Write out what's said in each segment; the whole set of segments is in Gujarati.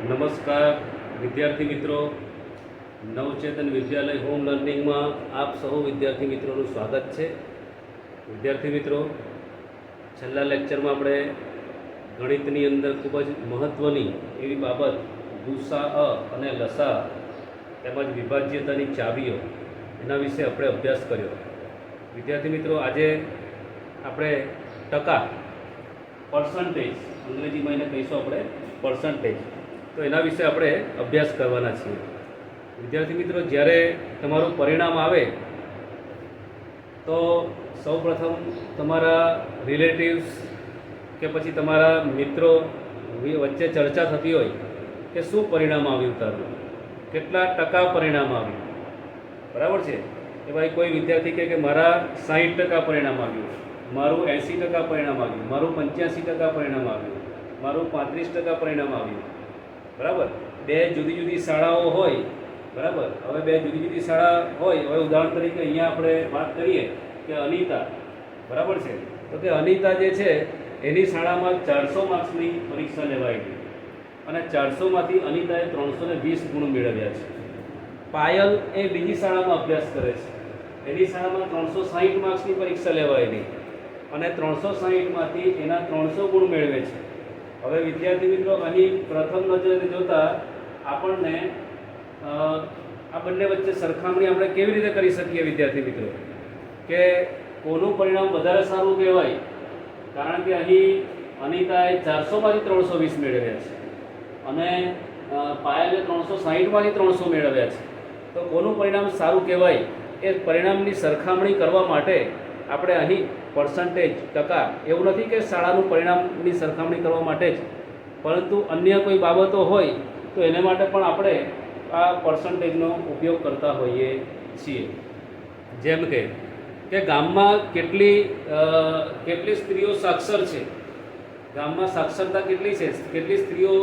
નમસ્કાર વિદ્યાર્થી મિત્રો, નવચેતન વિદ્યાલય હોમ લર્નિંગમાં આપ સૌ વિદ્યાર્થી મિત્રોનું સ્વાગત છે. વિદ્યાર્થી મિત્રો, છેલ્લા લેક્ચરમાં આપણે ગણિતની અંદર ખૂબ જ મહત્ત્વની એવી બાબત ગુસા અને લસા તેમજ વિભાજ્યતાની ચાવીઓ એના વિશે આપણે અભ્યાસ કર્યો. વિદ્યાર્થી મિત્રો, આજે આપણે ટકા પર્સન્ટેજ, અંગ્રેજીમાં એને કહીશું આપણે પર્સન્ટેજ, તો એના વિશે આપણે અભ્યાસ કરવાના છીએ. વિદ્યાર્થી મિત્રો, જ્યારે તમારું પરિણામ આવે તો સૌપ્રથમ તમારા રિલેટિવ્સ કે પછી તમારા મિત્રો વચ્ચે ચર્ચા થતી હોય કે શું પરિણામ આવ્યું તારું, કેટલા ટકા પરિણામ આવ્યું. બરાબર છે કે ભાઈ કોઈ વિદ્યાર્થી કહે કે મારા 60% પરિણામ આવ્યું, મારું 80% પરિણામ આવ્યું, મારું 85% પરિણામ આવ્યું, મારું 35% પરિણામ આવ્યું. બરાબર, બે જુદી જુદી શાળાઓ હોય. બરાબર, હવે બે જુદી જુદી શાળા હોય. હવે ઉદાહરણ તરીકે અહીંયા આપણે વાત કરીએ કે અનિતા, બરાબર છે, તો કે અનિતા જે છે એની શાળામાં 400 માર્ક્સની પરીક્ષા લેવાઈ ગઈ અને 400માંથી અનિતાએ 320 ગુણ મેળવ્યા છે. પાયલ એ બીજી શાળામાં અભ્યાસ કરે છે, એની શાળામાં 360 માર્ક્સની પરીક્ષા લેવાયેલી અને 360માંથી એના 300 ગુણ મેળવે છે. હવે વિદ્યાર્થી મિત્રો, અહીં પ્રથમ નજરે જોતા આપણને આ બંને વચ્ચે સરખામણી આપણે કેવી રીતે કરી શકીએ વિદ્યાર્થી મિત્રો, કે કોનું પરિણામ વધારે સારું કહેવાય? કારણ કે અહીં અનિતાએ 400માંથી 320 મેળવ્યા છે અને પાયલે 360માંથી 300 મેળવ્યા છે. તો કોનું પરિણામ સારું કહેવાય એ પરિણામની સરખામણી કરવા માટે આપણે અહીં પર્સન્ટેજ, ટકા, એવું નથી કે શાળાનું પરિણામની સરખામણી કરવા માટે જ, પરંતુ અન્ય કોઈ બાબતો હોય તો એને માટે પણ આપણે આ પર્સન્ટેજનો ઉપયોગ કરતા હોઈએ છીએ. જેમ કે ગામમાં કેટલી સ્ત્રીઓ સાક્ષર છે, ગામમાં સાક્ષરતા કેટલી છે, કેટલી સ્ત્રીઓ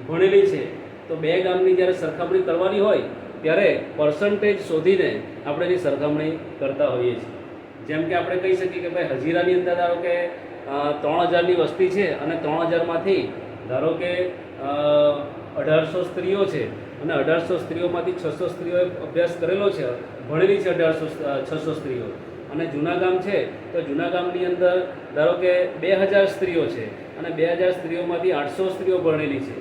ભણેલી છે, તો બે ગામની જ્યારે સરખામણી કરવાની હોય ત્યારે પર્સન્ટેજ શોધીને આપણે એની સરખામણી કરતા હોઈએ છીએ. જેમ કે આપણે કહી શકીએ કે ભાઈ હજીરાની અંદર ધારો કે 3000ની વસ્તી છે અને 3000માંથી ધારો કે 1800 સ્ત્રીઓ છે અને 1800 સ્ત્રીઓમાંથી 600 સ્ત્રીઓએ અભ્યાસ કરેલો છે, ભણેલી છે 600 સ્ત્રીઓ. અને જૂના ગામ છે તો જૂના ગામની અંદર ધારો કે 2000 સ્ત્રીઓ છે અને 2000 સ્ત્રીઓમાંથી 800 સ્ત્રીઓ ભણેલી છે.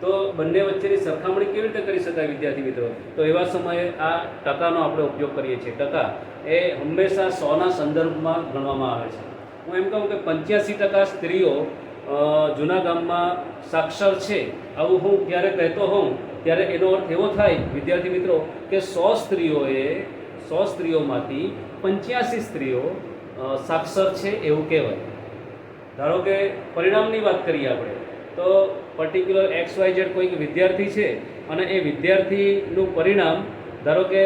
તો બંને વચ્ચેની સરખામણી કેવી રીતે કરી શકાય વિદ્યાર્થી મિત્રો? તો એવા સમયે આ ટકાનો આપણે ઉપયોગ કરીએ છીએ. ટકા એ હંમેશા 100ના સંદર્ભમાં ગણવામાં આવે છે. હું એમ કહું કે 85% સ્ત્રીઓ જૂના ગામમાં સાક્ષર છે, આવું હું જ્યારે કહેતો હોઉં ત્યારે એનો અર્થ એવો થાય વિદ્યાર્થી મિત્રો કે 100 સ્ત્રીઓમાંથી 85 સ્ત્રીઓ સાક્ષર છે એવું કહેવાય. ધારો કે પરિણામની વાત કરીએ આપણે તો પર્ટિક્યુલર XYZ કોઈક વિદ્યાર્થી છે અને એ વિદ્યાર્થીનું પરિણામ ધારો કે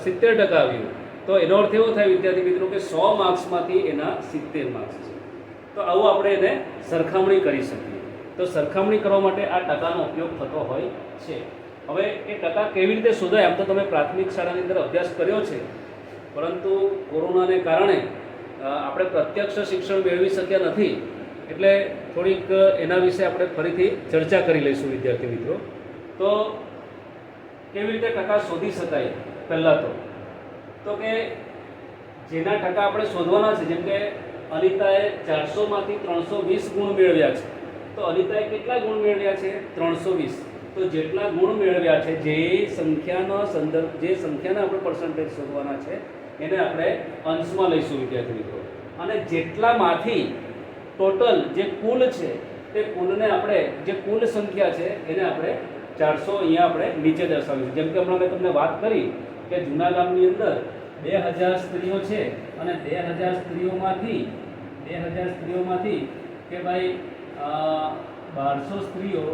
70% આવ્યું, તો એનો અર્થ એવો થાય વિદ્યાર્થી મિત્રો કે 100 માર્ક્સમાંથી એના 70 માર્ક્સ છે. તો આવું આપણે એને સરખામણી કરી શકીએ. તો સરખામણી કરવા માટે આ ટકાનો ઉપયોગ થતો હોય છે. હવે એ ટકા કેવી રીતે શોધાય? આમ તો તમે પ્રાથમિક શાળાની અંદર અભ્યાસ કર્યો છે, પરંતુ કોરોનાને કારણે આપણે પ્રત્યક્ષ શિક્ષણ મેળવી શક્યા નથી, એટલે થોડીક એના વિશે આપણે ફરીથી ચર્ચા કરી લઈશું વિદ્યાર્થી મિત્રો. તો કેવી રીતે ટકા શોધી શકાય? પહેલાં તો કે જેના ટકા આપણે શોધવાના છે, જેમ કે અનિતાએ 400માંથી 320 ગુણ મેળવ્યા છે, તો અનિતાએ કેટલા ગુણ મેળવ્યા છે? 320. તો જેટલા ગુણ મેળવ્યા છે, જે સંખ્યાનો સંદર્ભ, જે સંખ્યાના આપણે પર્સન્ટેજ શોધવાના છે એને આપણે અંશમાં લઈશું વિદ્યાર્થી મિત્રો. અને જેટલામાંથી ટોટલ જે કુલ છે તે કુલને આપણે, જે કુલ સંખ્યા છે એને આપણે 400 અહીંયા આપણે નીચે દર્શાવીશું. જેમ કે હમણાં મેં તમને વાત કરી કે જૂના ગામની અંદર 2000 સ્ત્રીઓ છે અને 2000 સ્ત્રીઓમાંથી કે ભાઈ 1200 સ્ત્રીઓ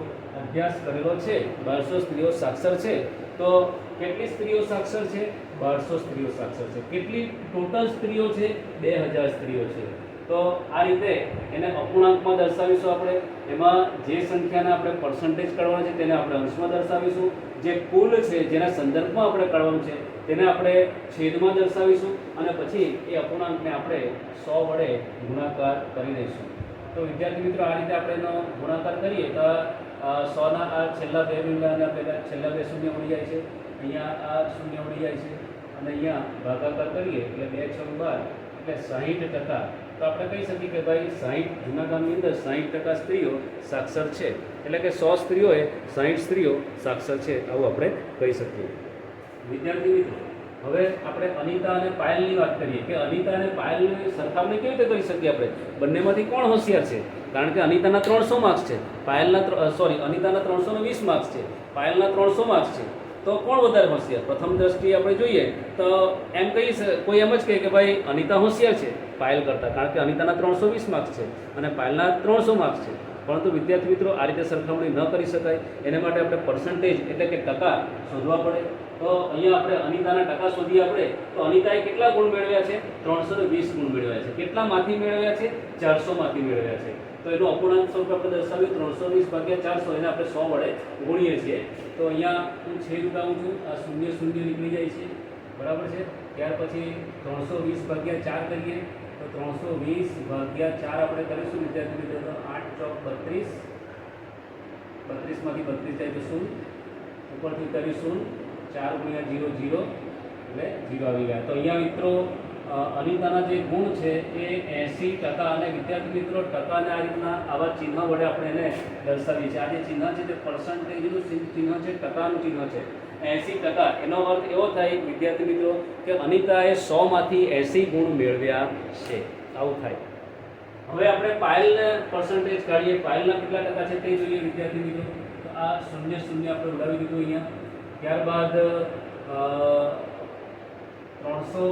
અભ્યાસ કરેલો છે, 1200 સ્ત્રીઓ સાક્ષર છે. તો કેટલી સ્ત્રીઓ સાક્ષર છે? 1200 સ્ત્રીઓ સાક્ષર છે. કેટલી ટોટલ સ્ત્રીઓ છે? 2000 સ્ત્રીઓ છે. તો આ રીતે એને અપૂર્ણાંકમાં દર્શાવીશું આપણે. એમાં જે સંખ્યાના આપણે પર્સન્ટેજ કાઢવાના છે તેને આપણે અંશમાં દર્શાવીશું. જે કુલ છે, જેના સંદર્ભમાં આપણે કાઢવાનું છે તેને આપણે છેદમાં દર્શાવીશું અને પછી એ અપૂર્ણાંકને આપણે 100 વડે ગુણાકાર કરી દઈશું. તો વિદ્યાર્થી મિત્રો, આ રીતે આપણે એનો ગુણાકાર કરીએ તો 100ના આ છેલ્લા બે બિંદુના પહેલાં છેલ્લા બે શૂન્ય ઉડી જાય છે, અહીંયા આ શૂન્ય ઉડી જાય છે અને અહીંયા ભાગાકાર કરીએ એટલે 2 × 12 એટલે 60%. તો આપણે કહી શકીએ કે ભાઈ 60 જૂના ગામની અંદર 60% સ્ત્રીઓ સાક્ષર છે, એટલે કે 100 સ્ત્રીઓએ 60 સ્ત્રીઓ સાક્ષર છે, આવું આપણે કહી શકીએ. વિદ્યાર્થી મિત્રો, હવે આપણે અનિતા અને પાયલની વાત કરીએ કે અનિતા અને પાયલની સરખામણી કેવી રીતે કરી શકીએ આપણે? બંનેમાંથી કોણ હોશિયાર છે? કારણ કે અનિતાના 300 માર્ક્સ છે, અનિતાના 320 માર્ક્સ છે, પાયલના 300 માર્ક્સ છે. તો કોણ વધારે હોશિયાર? પ્રથમ દ્રષ્ટિએ આપણે જોઈએ તો એમ કોઈ એમ જ કહે કે ભાઈ અનિતા હોશિયાર છે પાયલ કરતાં, કારણ કે અનિતાના 320 માર્ક્સ છે અને પાયલના 300 માર્ક્સ છે. પરંતુ વિદ્યાર્થી મિત્રો, આ રીતે સરખામણી ન કરી શકાય. એના માટે આપણે પર્સન્ટેજ એટલે કે ટકા શોધવા પડે. તો અહીંયા આપણે અનિતાના ટકા શોધીએ આપણે, તો અનિતાએ કેટલા ગુણ મેળવ્યા છે? 320 ગુણ મેળવ્યા છે. કેટલામાંથી મેળવ્યા છે? 400માંથી મેળવ્યા છે. તો એનું અપૂર્ણાંક સ્વરૂપ આપણે દર્શાવ્યું 320/400, એને આપણે 100 વડે ગુણીએ છીએ. તો અહીંયા હું છેદ ઉડાવું છું, આ શૂન્ય શૂન્ય નીકળી જાય છે, બરાબર છે. ત્યાર પછી 320/4 કરીએ તો 320/4 આપણે કરીશું વિદ્યાર્થી મિત્રો. 8 ચોક 32, 32માંથી 32 જાય તો 0, ઉપરથી કરીશું 4 × 0 0 એટલે 0 આવી ગયા. તો અહીંયા મિત્રો અનિતાના જે ગુણ છે એ 80%. અને વિદ્યાર્થી મિત્રો, ટકાને આ રીતના આવા ચિહ્ન વડે આપણે એને દર્શાવીએ છીએ. આ જે ચિહ્ન છે તે પર્સન્ટેજનું ચિહ્ન છે, ટકાનું ચિહ્ન છે. 80%. એનો અર્થ એવો થાય વિદ્યાર્થી મિત્રો કે અનિતાએ 100માંથી 80 ગુણ મેળવ્યા છે, આવું થાય. હવે આપણે પાયલને પર્સન્ટેજ કાઢીએ. પાયલના કેટલા ટકા છે તે જોઈએ વિદ્યાર્થી મિત્રો. તો આ શૂન્ય શૂન્ય આપણે ઉડાવી દીધું અહીંયા. ત્યારબાદ 300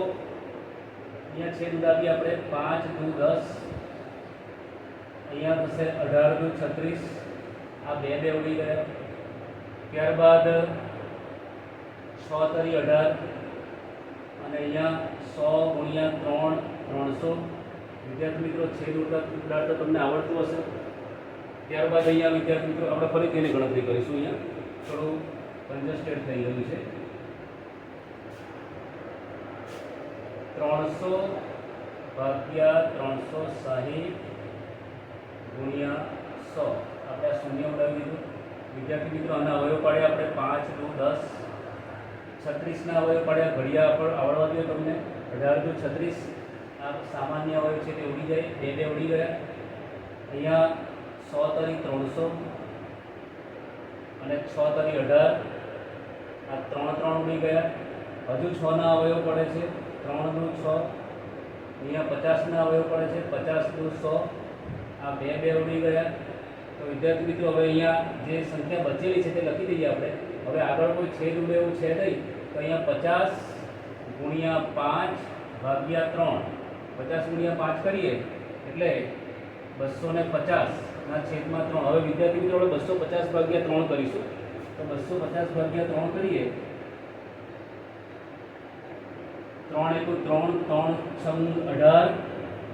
અહીંયા છેદ ઉડાવીએ આપણે. 5 × 10, અહીંયા થશે 18 × 36, આ બે ઉડી ગયા. ત્યારબાદ 6 તરી 18 અને અહીંયા 100 × 3 300. વિદ્યાર્થી મિત્રો, છેદ ઉડાડતા તમને આવડતું હશે. ત્યારબાદ અહીંયા વિદ્યાર્થી મિત્રો આપણે ફરીથી એની ગણતરી કરીશું. અહીંયા થોડું કન્જસ્ટેડ થઈ ગયું છે. 300/360 ગુણ્યા 100 આપણે આ શૂન્ય ઉડાવી દીધું. વિદ્યાર્થી મિત્રો, આના અવયવ પાડ્યા આપણે. 5 × 10, 36ના અવયવ પાડ્યા. ઘડિયા પર આવડવા દો તમને. 18 × 36, આ સામાન્ય અવયવ છે તે ઉડી જાય, બે ઉડી ગયા. અહીંયા 100 તરી 300 અને 6 તરી 18, આ 3 ઉડી ગયા. હજુ 6ના અવયવ પડે છે. 3 × 6, અહીંયા 50ના અવયવ પડે છે. 50 × 100, આ બે ઉડી ગયા. તો વિદ્યાર્થી મિત્રો, હવે અહીંયા જે સંખ્યા બચેલી છે તે લખી દઈએ આપણે. હવે આગળ કોઈ છેદ ઉડે એવું છે નહીં, તો અહીંયા 50 × 5/3, 50 × 5 કરીએ એટલે 250 છેદમાં 3. હવે વિદ્યાર્થી મિત્રો, આપણે 250/3 કરીશું. તો 250/3 કરીએ. 3 × 1 3, 3 × 6 = 18, 3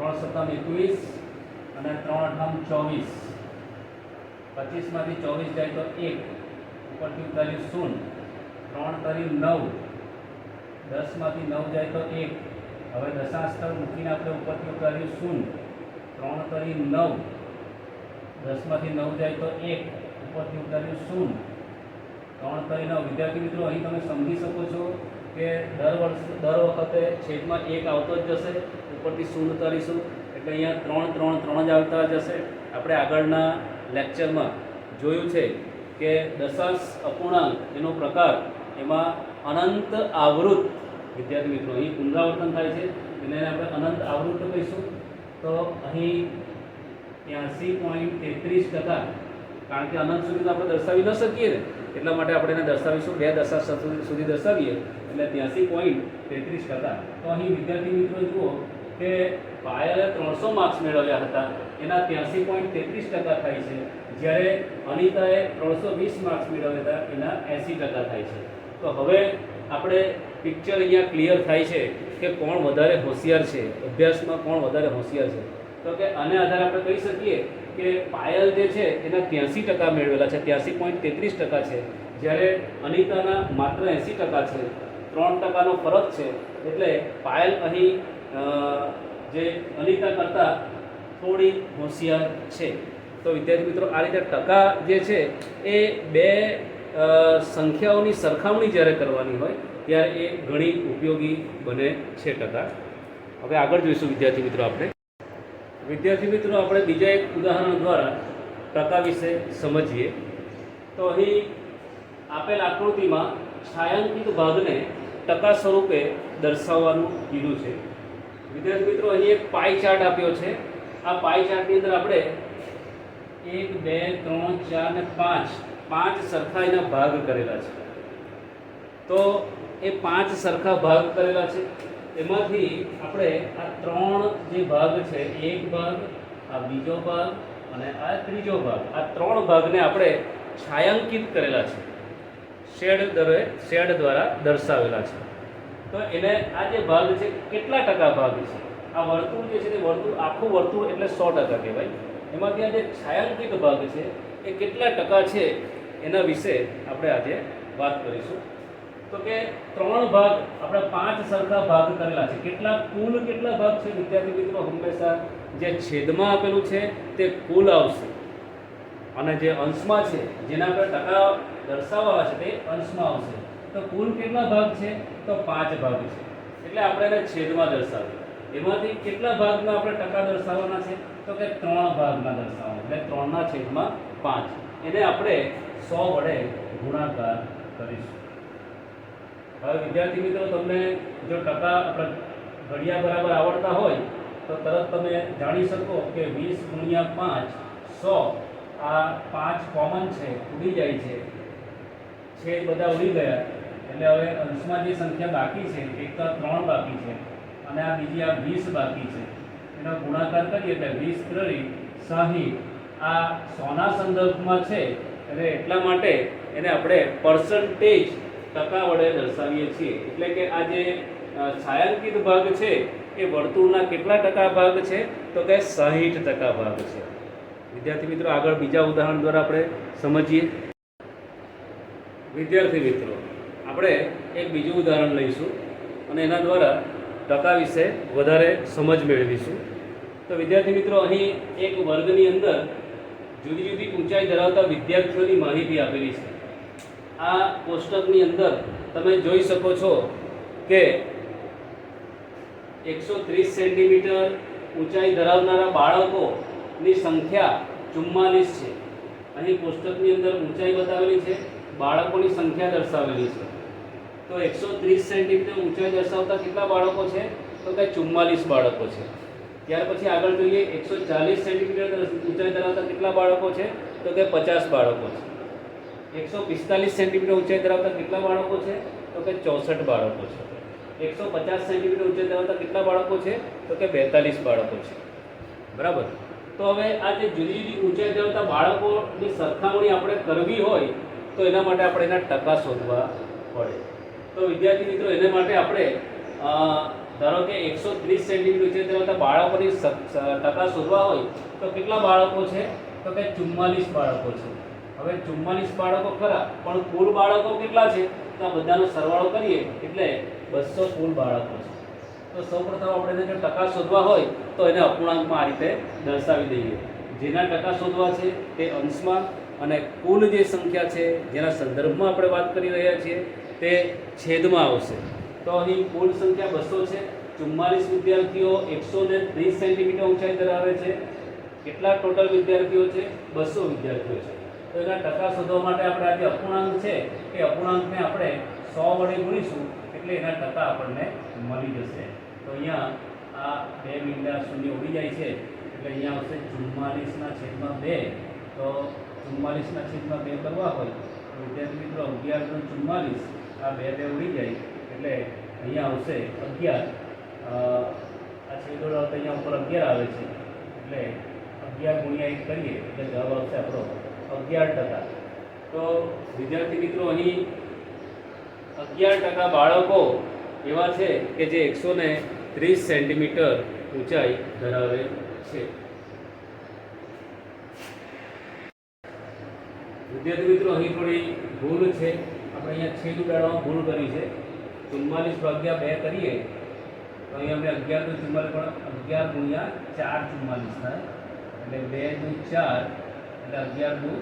× 7 = 21 અને 3 × 8 = 24. 25માંથી 24 જાય તો 1, ઉપરથી ઉતાર્યું 0, 3 તરી 9, 10માંથી 9 જાય તો 1. હવે દશાંશ સ્થળ મૂકીને આપણે ઉપરથી ઉતાર્યું 0, 3 તરી 9, 10માંથી 9 જાય તો 1, ઉપરથી ઉતાર્યું 0, 3 તરી 9. વિદ્યાર્થી મિત્રો, અહીં તમે સમજી શકો છો કે દર વખતે છેદમાં 1 આવતો જ જશે, ઉપરથી 0 તરીશું એટલે અહીંયા 3 3 3 જ આવતા જશે. આપણે આગળના લેક્ચરમાં જોયું છે કે દશાંશ અપૂર્ણાંક એનો પ્રકાર, એમાં અનંત આવૃત. વિદ્યાર્થી મિત્રો, અહીં પુનરાવર્તન થાય છે એને આપણે અનંત આવૃત કહીશું. તો અહીં 83.33%, કારણ કે અનંત સુધી આપણે દર્શાવી ન શકીએ ને, એટલા માટે આપણે એને દર્શાવીશું. 2 દશાંશ સુધી દર્શાવીએ એટલે 83.33%. તો અહીં વિદ્યાર્થી મિત્રો જુઓ કે પાયલે 300 માર્ક્સ મેળવ્યા હતા, એના 83.33% થાય છે. જ્યારે અનિતાએ 320 માર્ક્સ મેળવ્યા હતા, એના 80% થાય છે. તો હવે આપણે પિક્ચર અહીંયા ક્લિયર થાય છે કે કોણ વધારે હોશિયાર છે, અભ્યાસમાં કોણ વધારે હોશિયાર છે. તો કે આને આધારે આપણે કહી શકીએ કે પાયલ જે છે એના 83% મેળવેલા છે, 83.33% છે. જ્યારે અનિતાના માત્ર 80% છે, 3%નો ફરક છે. એટલે પાયલ અહીં જે અનિતા કરતાં થોડી હોશિયાર છે. તો વિદ્યાર્થી મિત્રો આ રીતે ટકા જે છે એ બે સંખ્યાઓની સરખામણી જ્યારે કરવાની હોય ત્યારે એ ઘણી ઉપયોગી બને છે ટકા. હવે આગળ જોઈશું વિદ્યાર્થી મિત્રો આપણે. વિદ્યાર્થી મિત્રો આપણે બીજા એક ઉદાહરણ દ્વારા ટકા વિશે સમજીએ. તો અહીં આપેલ આકૃતિમાં છાयांકિત ભાગને ટકા સ્વરૂપે દર્શાવવાનું કીધું છે. વિદ્યાર્થી મિત્રો અહીં એક પાઈ ચાર્ટ આપ્યો છે. આ પાઈ ચાર્ટની અંદર આપણે 1 2 3 4 ને 5 સરખા એના ભાગ કરેલા છે. તો એ 5 સરખા ભાગ કરેલા છે. એમાંથી આપણે આ 3 જે ભાગ છે, એક ભાગ, આ બીજો ભાગ અને આ ત્રીજો ભાગ, આ 3 ભાગને આપણે છાयांકિત કરેલા છે, શેડ દ્વારા દર્શાવેલા છે. તો એને આ જે ભાગ છે કેટલા ટકા ભાગ છે? આ વર્તુળ જે છે તે વર્તુળ, આખું વર્તુળ એટલે 100% કહેવાય. એમાંથી આ જે છાयांકિત ભાગ છે એ કેટલા ટકા છે એના વિશે આપણે આજે વાત કરીશું. તો કે 3 ભાગ આપણે 5 સરખા ભાગ કરેલા છે. કુલ કેટલા ભાગ છે વિદ્યાર્થી મિત્રો? હંમેશા જે છેદમાં આપેલું છે તે કુલ આવશે અને જે અંશમાં છે જેના આપણે ટકા દર્શાવવાના છે તે અંશમાં આવશે. તો કુલ કેટલા ભાગ છે? તો 5 ભાગ છે. એટલે આપણે એને છેદમાં દર્શાવીએ. એમાંથી કેટલા ભાગમાં આપણે ટકા દર્શાવવાના છે? તો કે 3 ભાગમાં દર્શાવવાના, એટલે 3/5. એને આપણે 100 વડે ગુણાકાર કરીશું. હવે વિદ્યાર્થી મિત્રો તમને જો ટકા આપણે ઘડિયા બરાબર આવડતા હોય તો તરત તમે જાણી શકો કે 20 × 5 100. આ 5 કોમન છે, ઉડી જાય છે, છેદ બધા ઉડી ગયા. એટલે હવે અંશમાં જે સંખ્યા બાકી છે, એક તો 3 બાકી છે અને આ બીજી આ 20 બાકી છે. એનો ગુણાકાર કરીએ એટલે 20 × 60. આ 100ના સંદર્ભમાં છે એટલે એટલા માટે એને આપણે પર્સન્ટેજ ટકા વડે દર્શાવીએ છીએ. એટલે કે આ જે છાयांકિત ભાગ છે એ વર્તુળના કેટલા ટકા ભાગ છે? તો કે 60% ભાગ છે. વિદ્યાર્થી મિત્રો આગળ બીજા ઉદાહરણ દ્વારા આપણે સમજીએ. વિદ્યાર્થી મિત્રો આપણે એક બીજું ઉદાહરણ લઈશું અને એના દ્વારા ટકા વિશે વધારે સમજ મેળવીશું. તો વિદ્યાર્થી મિત્રો અહીં એક વર્ગની અંદર જુદી જુદી ઊંચાઈ ધરાવતા વિદ્યાર્થીઓની માહિતી આપેલી છે. આ કોષ્ટકની અંદર તમે જોઈ શકો છો કે 130 સેન્ટીમીટર ઊંચાઈ ધરાવનારા બાળકોની સંખ્યા 44 છે. અહીં કોષ્ટકની અંદર ઊંચાઈ બતાવેલી છે, બાળકોની સંખ્યા દર્શાવેલી છે. તો 130 સેન્ટીમીટર ઊંચાઈ દર્શાવતા કેટલા બાળકો છે? તો કે 44 બાળકો છે. ત્યાર પછી આગળ જોઈએ 140 સેન્ટીમીટર ઊંચાઈ ધરાવતા કેટલા બાળકો છે? તો કે 50 બાળકો છે. 145 સેન્ટીમીટર ઊંચાઈ ધરાવતા કેટલા બાળકો છે? તો કે 64 બાળકો છે. 150 સેન્ટીમીટર ઊંચાઈ ધરાવતા કેટલા બાળકો છે? તો કે 42 બાળકો છે. બરાબર. તો હવે આ જે જુદી જુદી ઊંચાઈ ધરાવતા બાળકોની સરખામણી આપણે કરવી હોય તો એના માટે આપણે એના ટકા શોધવા પડે. તો વિદ્યાર્થી મિત્રો એને માટે આપણે ધારો કે 130 સેન્ટીમીટર ઊંચાઈ ધરાવતા બાળકોની ટકા શોધવા હોય તો કેટલા બાળકો છે? તો કે 44 બાળકો છે. હવે 44 બાળકો ખરા, પણ કુલ બાળકો કેટલા છે? તો આ બધાનો સરવાળો કરીએ એટલે 200 કુલ બાળકો છે. તો સૌપ્રથમ આપણે એને જો ટકા શોધવા હોય તો એને અપૂર્ણાંકમાં આ રીતે દર્શાવી દઈએ. જેના ટકા શોધવા છે તે અંશમાં અને કુલ જે સંખ્યા છે જેના સંદર્ભમાં આપણે વાત કરી રહ્યા છીએ તે છેદમાં આવશે. તો અહીં કુલ સંખ્યા 200 છે. 44 વિદ્યાર્થીઓ 130 સેન્ટીમીટર ઊંચાઈ ધરાવે છે. કેટલા ટોટલ વિદ્યાર્થીઓ છે? 200 વિદ્યાર્થીઓ છે. તો એના ટકા શોધવા માટે આપણે આ જે અપૂર્ણાંક છે એ અપૂર્ણાંકને આપણે 100 વડે ગુણીશું એટલે એના ટકા આપણને મળી જશે. તો અહીંયા આ 2 મીંડા શૂન્ય ઉડી જાય છે એટલે અહીંયા આવશે 44/2. તો 44/2 કરવા હોય તો વિદ્યાર્થી મિત્રો 11 × 44, આ 2 ઉડી જાય એટલે અહીંયા આવશે 11. આ છેદો અહીંયા ઉપર 11 આવે છે એટલે 11 × 1 કરીએ એટલે જવાબ આવશે આપણો 11%. તો વિદ્યાર્થી મિત્રો અહીં 11% બાળકો એવા છે કે જે 130 સેન્ટીમીટર ઊંચાઈ ધરાવે છે. વિદ્યાર્થી મિત્રો અહીં થોડી ભૂલ છે. આપણે અહીંયા છેદ ઉડાડવામાં ભૂલ કરી છે. 44/2 કરીએ તો અહીંયા આપણે 11 × 44 પણ 11 × 4 44 થાય એટલે 2 × 4 એટલે 11 દુ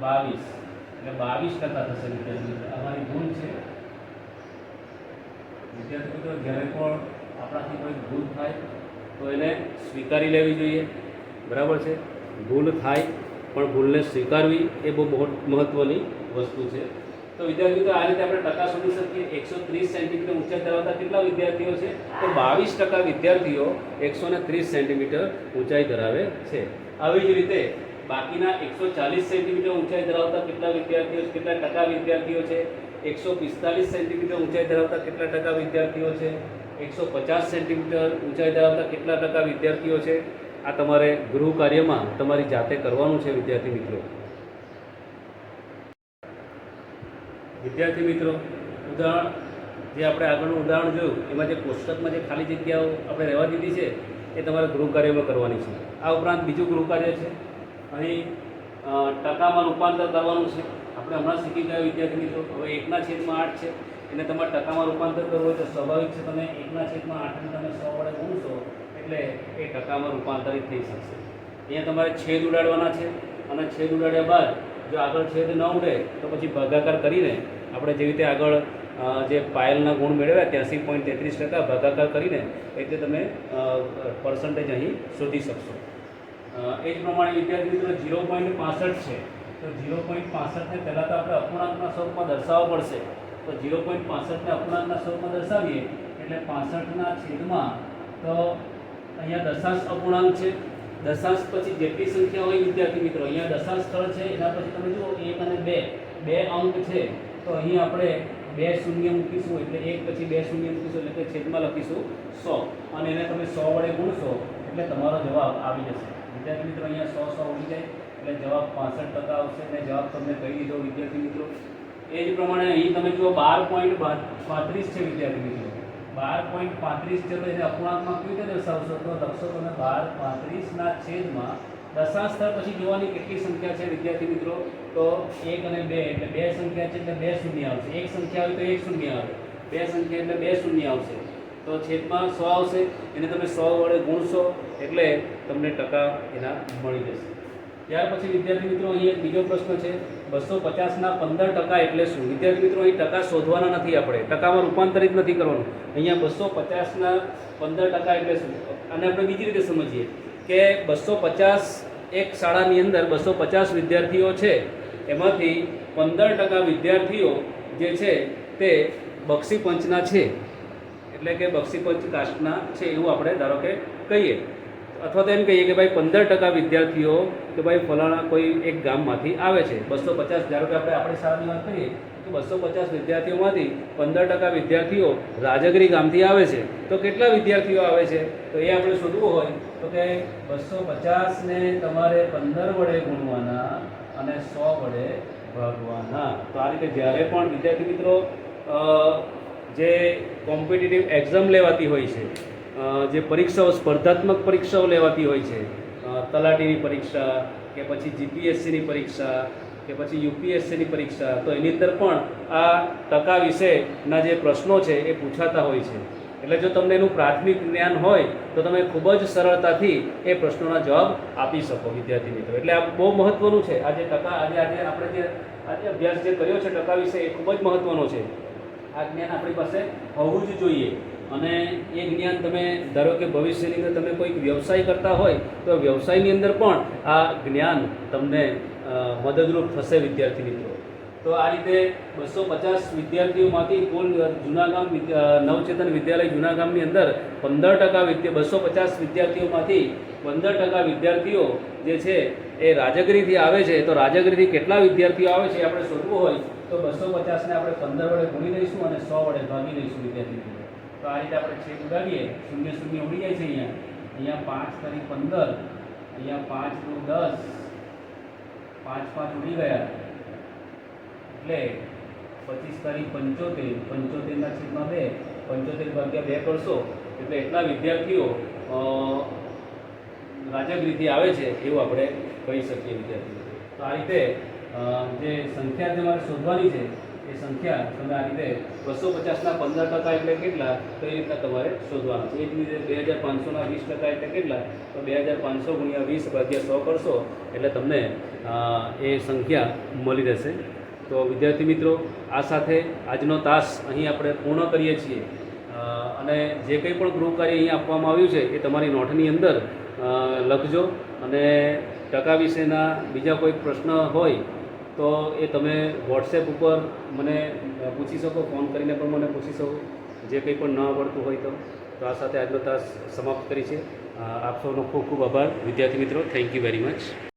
22 એટલે 22% થશે વિદ્યાર્થી મિત્રો. અમારી ભૂલ છે વિદ્યાર્થી મિત્રો. જ્યારે પણ આપણાથી કોઈ ભૂલ થાય તો એને સ્વીકારી લેવી જોઈએ, બરાબર છે. ભૂલ થાય પણ ભૂલને સ્વીકારવી એ બહુ મહત્ત્વની વસ્તુ છે. તો વિદ્યાર્થી મિત્રો, આ રીતે આપણે ટકા શોધી શકીએ. 130 સેન્ટીમીટર ઊંચાઈ ધરાવતા કેટલા વિદ્યાર્થીઓ છે? તો 22% વિદ્યાર્થીઓ 130 સેન્ટીમીટર ઊંચાઈ ધરાવે છે. આવી જ રીતે બાકીના 140 સેન્ટીમીટર ઊંચાઈ ધરાવતા કેટલા વિદ્યાર્થીઓ, કેટલા ટકા વિદ્યાર્થીઓ છે? 145 સેન્ટીમીટર ઊંચાઈ ધરાવતા કેટલા ટકા વિદ્યાર્થીઓ છે? 150 સેન્ટીમીટર ઊંચાઈ ધરાવતા કેટલા ટકા વિદ્યાર્થીઓ છે? આ તમારે ગૃહ કાર્યમાં તમારી જાતે કરવાનું છે વિદ્યાર્થી મિત્રો. વિદ્યાર્થી મિત્રો, ઉદાહરણ જે આપણે આગળનું ઉદાહરણ જોયું એમાં જે કોષ્ટકમાં જે ખાલી જગ્યાઓ આપણે રહેવા દીધી છે એ તમારે ગૃહ કાર્યમાં કરવાની છે. આ ઉપરાંત બીજું ગૃહ કાર્ય છે, અહીં ટકામાં રૂપાંતર કરવાનું છે. આપણે હમણાં શીખી ગયા વિદ્યાર્થી મિત્રો. હવે 1/8 છે, એને તમારે ટકામાં રૂપાંતર કરવું હોય તો સ્વાભાવિક છે તમે 1/8 તમે 100 વડે ગુણશો એટલે એ ટકામાં રૂપાંતરિત થઈ શકશે. અહીંયા તમારે છેદ ઉડાડવાના છે અને છેદ ઉડાડ્યા બાદ જો આગળ છેદ ન ઉડે તો પછી ભાગાકાર કરીને આપણે જેવી રીતે આગળ જે પાયલના ગુણ મેળવ્યા 83.33% ભાગાકાર કરીને એટલે તમે પર્સન્ટેજ અહીં શોધી શકશો. એ જ પ્રમાણે વિદ્યાર્થી મિત્રો 0.65 છે, તો 0.65ને પહેલાં તો આપણે અપૂર્ણાંકના સ્વરૂપમાં દર્શાવવો પડશે. તો 0.65ને અપૂર્ણાંકના સ્વરૂપમાં દર્શાવીએ એટલે 65ના છેદમાં, તો અહીંયા દશાંશ અપૂર્ણાંક છે. દશાંશ પછી જેટલી સંખ્યા હોય વિદ્યાર્થી મિત્રો, અહીંયા દશાંશ સ્થળ છે એના પછી તમે જુઓ 1 અને 2 બે અંક છે, તો અહીં આપણે 2 શૂન્ય મૂકીશું એટલે 1 પછી 2 શૂન્ય મૂકીશું એટલે છેદમાં લખીશું 100 અને એને તમે 100 વડે ગુણશો એટલે તમારો જવાબ આવી જશે. વિદ્યાર્થી મિત્રો, અહીંયા 100 ઉડી જાય એટલે જવાબ 65% આવશે અને જવાબ તમને કહી દીધો વિદ્યાર્થી મિત્રો. એ જ પ્રમાણે અહીં તમે જુઓ 12.35 છે વિદ્યાર્થી મિત્રો. 12.35 છે તો એને અપૂર્ણાંકમાં કેવી રીતે દર્શાવશો? તો લખશો તમે 12.35ના છેદમાં દશાંશ સ્થળ પછી જોવાની કેટલી સંખ્યા છે વિદ્યાર્થી મિત્રો? તો 1 અને 2 એટલે 2 સંખ્યા છે એટલે 2 શૂન્ય આવશે. એક સંખ્યા હોય તો 1 શૂન્ય આવે, 2 સંખ્યા એટલે 2 શૂન્ય આવશે. તો છેદમાં 100 આવશે, એને તમે 100 વડે ગુણશો એટલે તમને ટકા એના મળી જશે. ત્યાર પછી વિદ્યાર્થી મિત્રો, અહીં એક બીજો પ્રશ્ન છે, 250ના 15% એટલે શું? વિદ્યાર્થી મિત્રો, અહીં ટકા શોધવાના નથી, આપણે ટકામાં રૂપાંતરિત નથી કરવાનું. અહીંયા 250ના 15% એટલે શું? અને આપણે બીજી રીતે સમજીએ કે 250 એક શાળાની અંદર 250 વિદ્યાર્થીઓ છે, એમાંથી 15% વિદ્યાર્થીઓ જે છે તે બક્ષીપંચના છે, એટલે કે બક્ષીપંચ કાસ્ટના છે એવું આપણે ધારો કે કહીએ. અથવા તો એમ કહીએ કે ભાઈ 15% વિદ્યાર્થીઓ કે ભાઈ ફલાણા કોઈ એક ગામમાંથી આવે છે. 250 ધારો કે આપણે આપણી શાળાની વાત કરીએ તો 250 વિદ્યાર્થીઓમાંથી 15% વિદ્યાર્થીઓ રાજગરી ગામથી આવે છે. તો કેટલા વિદ્યાર્થીઓ આવે છે? તો એ આપણે શોધવું હોય તો કે 250ને તમારે 15 વડે ગુણવાના અને 100 વડે ભાગવાના. તો આ રીતે જ્યારે પણ વિદ્યાર્થી મિત્રો જે કોમ્પિટિટિવ એક્ઝામ લેવાતી હોય છે, જે પરીક્ષાઓ સ્પર્ધાત્મક પરીક્ષાઓ લેવાતી હોય છે, તલાટીની પરીક્ષા કે પછી જીપીએસસીની પરીક્ષા કે પછી યુપીએસસીની પરીક્ષા, તો એની અંદર પણ આ ટકા વિશેના જે પ્રશ્નો છે એ પૂછાતા હોય છે. એટલે જો તમને એનું પ્રાથમિક જ્ઞાન હોય તો તમે ખૂબ જ સરળતાથી એ પ્રશ્નોના જવાબ આપી શકો વિદ્યાર્થી મિત્રો. એટલે આ બહુ મહત્ત્વનું છે. આજે ટકા આજે આપણે જે અભ્યાસ જે કર્યો છે ટકા વિશે એ ખૂબ જ મહત્ત્વનો છે. આ જ્ઞાન આપણી પાસે હોવું જ જોઈએ. અને એ જ્ઞાન તમે ધારો કે ભવિષ્યની અંદર તમે કોઈક વ્યવસાય કરતા હોય તો વ્યવસાયની અંદર પણ આ જ્ઞાન તમને મદદરૂપ થશે વિદ્યાર્થી મિત્રો. તો આ રીતે 250 વિદ્યાર્થીઓમાંથી કુલ જૂનાગામ નવચેતન વિદ્યાલય જૂનાગામની અંદર 15% 250 વિદ્યાર્થીઓમાંથી 15% વિદ્યાર્થીઓ જે છે એ રાજગરીથી આવે છે. તો રાજગરીથી કેટલા વિદ્યાર્થીઓ આવે છે આપણે શોધવું હોય તો 250ને આપણે 15 વડે ગુણી દઈશું અને 100 વડે ભાગી દઈશું વિદ્યાર્થી મિત્રો. તો આ રીતે આપણે છેદ ઉડાડીએ, શૂન્ય શૂન્ય ઉડી જાય છે. અહીંયા 5 તારીખ 15, અહીંયા 5 નું 10, 5 5 ઉડી ગયા એટલે 25 તારીખ 75, 75ના છેદમાં 2, 75 ભાગ્યા 2 કરશો એટલે એટલા વિદ્યાર્થીઓ રાજગરીથી આવે છે એવું આપણે કહી શકીએ વિદ્યાર્થીઓ. તો આ રીતે જે સંખ્યા તમારે શોધવાની છે એ સંખ્યા તમે આ રીતે 250ના 15% એટલે કેટલા તો એ રીતના તમારે શોધવાનું છે. એ જ રીતે 2500ના 20% એટલે કેટલા તો 2500 ગુણ્યા 20 ભાગ્યા 100 કરશો એટલે તમને એ સંખ્યા મળી રહેશે. તો વિદ્યાર્થી મિત્રો, આ સાથે આજનો તાસ અહીં આપણે પૂર્ણ કરીએ છીએ. અને જે કંઈ પણ ગૃહ કાર્ય અહીં આપવામાં આવ્યું છે એ તમારી નોટની અંદર લખજો. અને ટકા વિશેના બીજા કોઈ પ્રશ્ન હોય તો એ તમે વોટ્સએપ ઉપર મને પૂછી શકો, ફોન કરીને પણ મને પૂછી શકો, જે કંઈ પણ ન આવડતું હોય તો. આ સાથે આજનો તાસ સમાપ્ત કરી છે. આપ સૌનો ખૂબ ખૂબ આભાર વિદ્યાર્થી મિત્રો. Thank you very much.